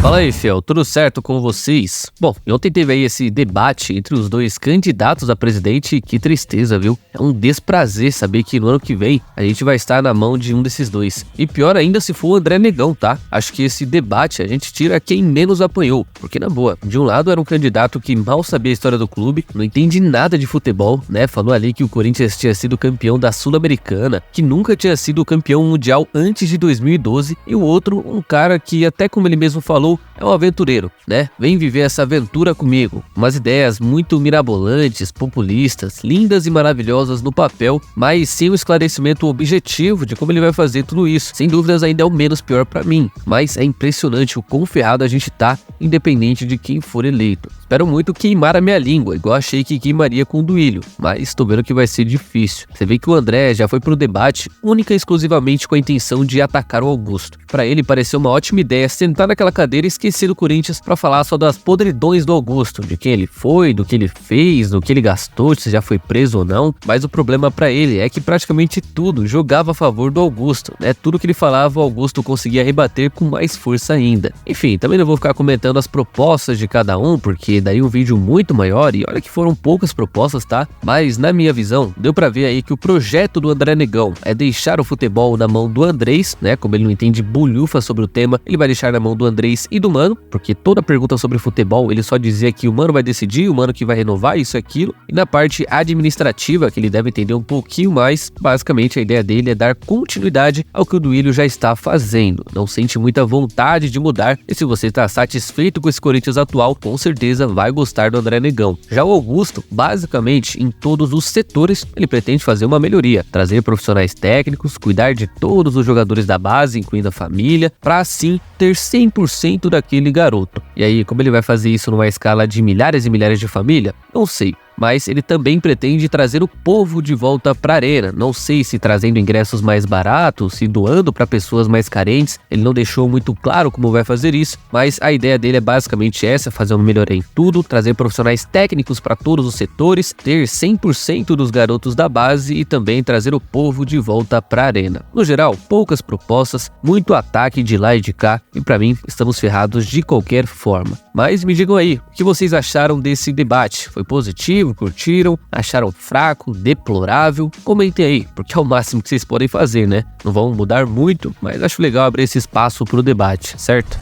Fala aí, fiel, tudo certo com vocês? Bom, ontem teve aí esse debate entre os dois candidatos a presidente e que tristeza, viu? É um desprazer saber que no ano que vem a gente vai estar na mão de um desses dois. E pior ainda se for o André Negão, tá? Acho que esse debate a gente tira quem menos apanhou, porque na boa, de um lado era um candidato que mal sabia a história do clube, não entende nada de futebol, né? Falou ali que o Corinthians tinha sido campeão da Sul-Americana, que nunca tinha sido campeão mundial antes de 2012, e o outro, um cara que até como ele mesmo falou, é um aventureiro, né? Vem viver essa aventura comigo. Umas ideias muito mirabolantes, populistas, lindas e maravilhosas no papel, mas sem o esclarecimento objetivo de como ele vai fazer tudo isso. Sem dúvidas ainda é o menos pior pra mim, mas é impressionante o quão ferrado a gente tá, independente de quem for eleito. Espero muito queimar a minha língua, igual achei que queimaria com o Duílio, mas tô vendo que vai ser difícil. Você vê que o André já foi pro debate única e exclusivamente com a intenção de atacar o Augusto. Pra ele pareceu uma ótima ideia sentar naquela cadeira e esquecer do Corinthians pra falar só das podridões do Augusto, de quem ele foi, do que ele fez, do que ele gastou, se já foi preso ou não. Mas o problema pra ele é que praticamente tudo jogava a favor do Augusto, né? Tudo que ele falava o Augusto conseguia rebater com mais força ainda. Enfim, também não vou ficar comentando as propostas de cada um, porque daria um vídeo muito maior e olha que foram poucas propostas, tá? Mas na minha visão, deu pra ver aí que o projeto do André Negão é deixar o futebol na mão do Andrés, né? Como ele não entende bulhufa sobre o tema, ele vai deixar na mão do Andrés e do Mano, porque toda pergunta sobre futebol ele só dizia que o Mano vai decidir, o Mano que vai renovar, isso e aquilo. E na parte administrativa, que ele deve entender um pouquinho mais, basicamente a ideia dele é dar continuidade ao que o Duílio já está fazendo. Não sente muita vontade de mudar, e se você está satisfeito com esse Corinthians atual, com certeza vai gostar do André Negão. Já o Augusto, basicamente em todos os setores, ele pretende fazer uma melhoria, trazer profissionais técnicos, cuidar de todos os jogadores da base, incluindo a família, para assim ter 100% daquele garoto. E aí, como ele vai fazer isso numa escala de milhares e milhares de família? Não sei. Mas ele também pretende trazer o povo de volta para a arena. Não sei se trazendo ingressos mais baratos, se doando para pessoas mais carentes. Ele não deixou muito claro como vai fazer isso, mas a ideia dele é basicamente essa, fazer uma melhoria em tudo, trazer profissionais técnicos para todos os setores, ter 100% dos garotos da base e também trazer o povo de volta para a arena. No geral, poucas propostas, muito ataque de lá e de cá, e para mim estamos ferrados de qualquer forma. Mas me digam aí, o que vocês acharam desse debate? Foi positivo? Curtiram? Acharam fraco? Deplorável? Comentem aí, porque é o máximo que vocês podem fazer, né? Não vão mudar muito, mas acho legal abrir esse espaço pro debate, certo?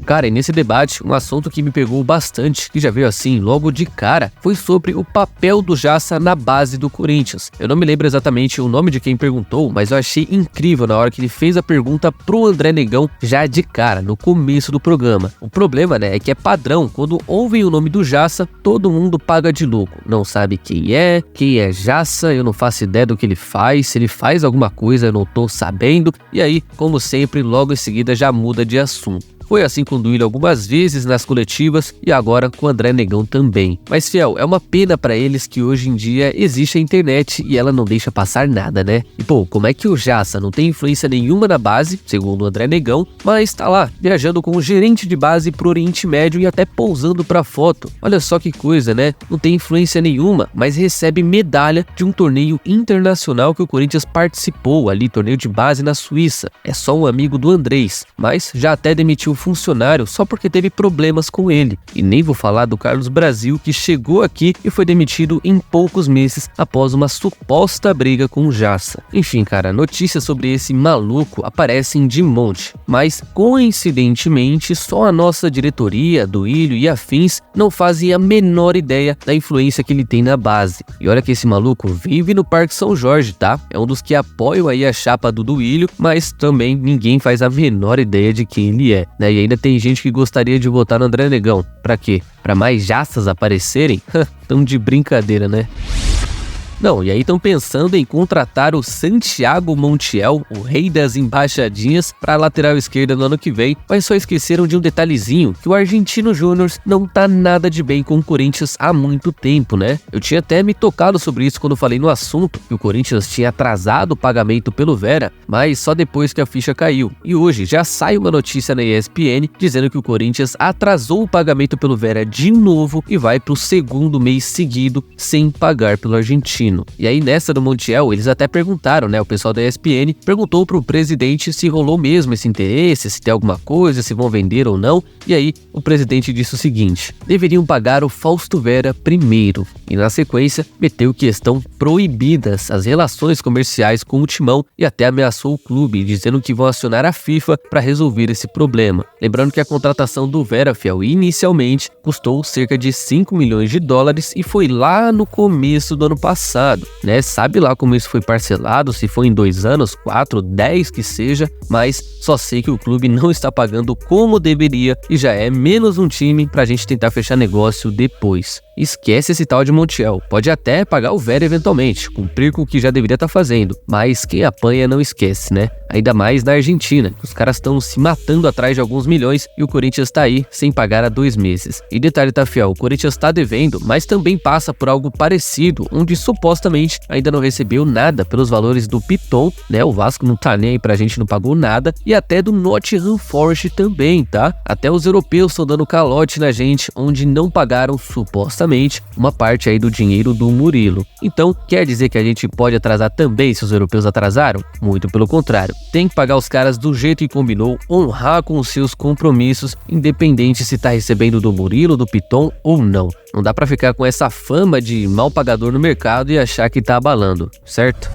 Cara, e nesse debate, um assunto que me pegou bastante, que já veio assim logo de cara, foi sobre o papel do Jassa na base do Corinthians. Eu não me lembro exatamente o nome de quem perguntou, mas eu achei incrível na hora que ele fez a pergunta pro André Negão já de cara, no começo do programa. O problema, né, é que é padrão, quando ouvem o nome do Jassa, todo mundo paga de louco. Não sabe quem é Jassa, eu não faço ideia do que ele faz, se ele faz alguma coisa eu não tô sabendo, e aí, como sempre, logo em seguida já muda de assunto. Foi assim com o Duílio algumas vezes nas coletivas e agora com o André Negão também. Mas, fiel, é uma pena pra eles que hoje em dia existe a internet e ela não deixa passar nada, né? E pô, como é que o Jassa não tem influência nenhuma na base, segundo o André Negão, mas tá lá, viajando com o gerente de base pro Oriente Médio e até pousando pra foto. Olha só que coisa, né? Não tem influência nenhuma, mas recebe medalha de um torneio internacional que o Corinthians participou ali, torneio de base na Suíça. É só um amigo do Andrés, mas já até demitiu funcionário só porque teve problemas com ele. E nem vou falar do Carlos Brasil, que chegou aqui e foi demitido em poucos meses após uma suposta briga com o Jassa. Enfim, cara, notícias sobre esse maluco aparecem de monte, mas coincidentemente só a nossa diretoria, Duílio e afins não fazem a menor ideia da influência que ele tem na base. E olha que esse maluco vive no Parque São Jorge, tá? É um dos que apoiam aí a chapa do Duílio, mas também ninguém faz a menor ideia de quem ele é, né? E ainda tem gente que gostaria de votar no André Negão. Pra quê? Pra mais Jassas aparecerem? Tão de brincadeira, né? Não, e aí estão pensando em contratar o Santiago Montiel, o rei das embaixadinhas, para a lateral esquerda no ano que vem, mas só esqueceram de um detalhezinho, que o Argentino Júnior não tá nada de bem com o Corinthians há muito tempo, né? Eu tinha até me tocado sobre isso quando falei no assunto, que o Corinthians tinha atrasado o pagamento pelo Vera, mas só depois que a ficha caiu. E hoje já sai uma notícia na ESPN dizendo que o Corinthians atrasou o pagamento pelo Vera de novo e vai pro segundo mês seguido sem pagar pelo argentino. destino. E aí nessa do Montiel, eles até perguntaram, né, o pessoal da ESPN perguntou pro presidente se rolou mesmo esse interesse, se tem alguma coisa, se vão vender ou não. E aí o presidente disse o seguinte: deveriam pagar o Fausto Vera primeiro. E na sequência meteu que estão proibidas as relações comerciais com o Timão e até ameaçou o clube, dizendo que vão acionar a FIFA para resolver esse problema. Lembrando que a contratação do Vera, fiel, inicialmente custou cerca de 5 milhões de dólares e foi lá no começo do ano passado, né? Sabe lá como isso foi parcelado, se foi em 2 anos, 4, 10 que seja, mas só sei que o clube não está pagando como deveria e já é menos um time pra gente tentar fechar negócio depois. Esquece esse tal de Montiel, pode até pagar o Vera eventualmente, cumprir com o que já deveria estar fazendo, mas quem apanha não esquece, né? Ainda mais na Argentina, os caras estão se matando atrás de alguns milhões e o Corinthians tá aí sem pagar há 2 meses. E detalhe, tá, fiel, o Corinthians tá devendo, mas também passa por algo parecido, onde supostamente ainda não recebeu nada pelos valores do Piton, né? O Vasco não tá nem aí pra gente, não pagou nada, e até do Nottingham Forest também, tá? Até os europeus estão dando calote na gente, onde não pagaram supostamente uma parte aí do dinheiro do Murilo. Então, quer dizer que a gente pode atrasar também se os europeus atrasaram? Muito pelo contrário. Tem que pagar os caras do jeito que combinou, honrar com os seus compromissos, independente se tá recebendo do Murilo, do Piton ou não. Não dá pra ficar com essa fama de mal pagador no mercado e achar que tá abalando, certo?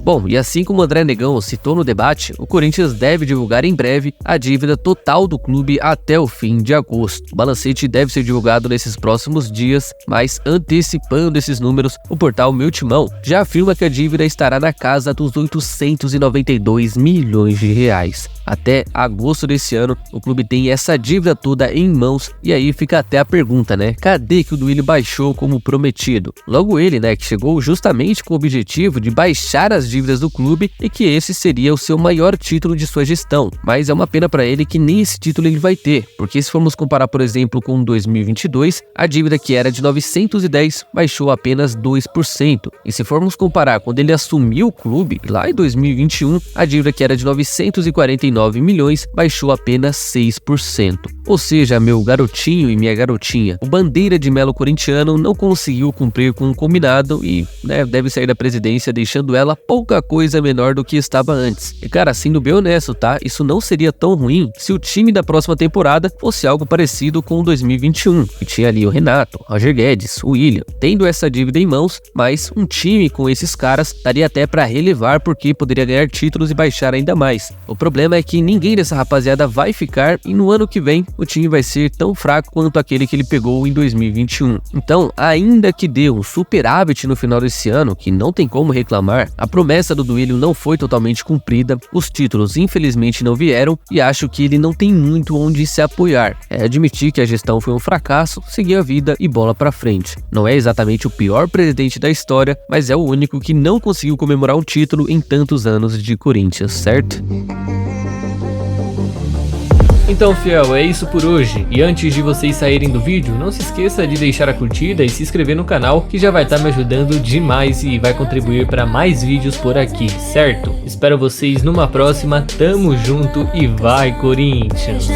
Bom, e assim como o André Negão citou no debate, o Corinthians deve divulgar em breve a dívida total do clube até o fim de agosto. O balancete deve ser divulgado nesses próximos dias, mas antecipando esses números, o portal Meu Timão já afirma que a dívida estará na casa dos 892 milhões de reais. Até agosto desse ano, o clube tem essa dívida toda em mãos, e aí fica até a pergunta, né? Cadê que o Duílio baixou como prometido? Logo ele, né, que chegou justamente com o objetivo de baixar as dívidas do clube e que esse seria o seu maior título de sua gestão, mas é uma pena para ele que nem esse título ele vai ter, porque se formos comparar, por exemplo, com 2022, a dívida que era de 910 baixou apenas 2%, e se formos comparar quando ele assumiu o clube, lá em 2021, a dívida que era de 949 milhões baixou apenas 6%. Ou seja, meu garotinho e minha garotinha, o bandeira de Melo corintiano não conseguiu cumprir com o combinado e, né, deve sair da presidência deixando ela pouca coisa menor do que estava antes. E cara, sendo bem honesto, tá? Isso não seria tão ruim se o time da próxima temporada fosse algo parecido com o 2021, que tinha ali o Renato, Roger Guedes, o William, tendo essa dívida em mãos, mas um time com esses caras daria até para relevar porque poderia ganhar títulos e baixar ainda mais. O problema é que ninguém dessa rapaziada vai ficar e no ano que vem o time vai ser tão fraco quanto aquele que ele pegou em 2021. Então, ainda que dê um superávit no final desse ano, que não tem como reclamar, a promessa do Duílio não foi totalmente cumprida, os títulos infelizmente não vieram e acho que ele não tem muito onde se apoiar. É admitir que a gestão foi um fracasso, seguir a vida e bola pra frente. Não é exatamente o pior presidente da história, mas é o único que não conseguiu comemorar um título em tantos anos de Corinthians, certo? Então, fiel, é isso por hoje. E antes de vocês saírem do vídeo, não se esqueça de deixar a curtida e se inscrever no canal, que já vai estar me ajudando demais e vai contribuir para mais vídeos por aqui, certo? Espero vocês numa próxima, tamo junto e vai Corinthians!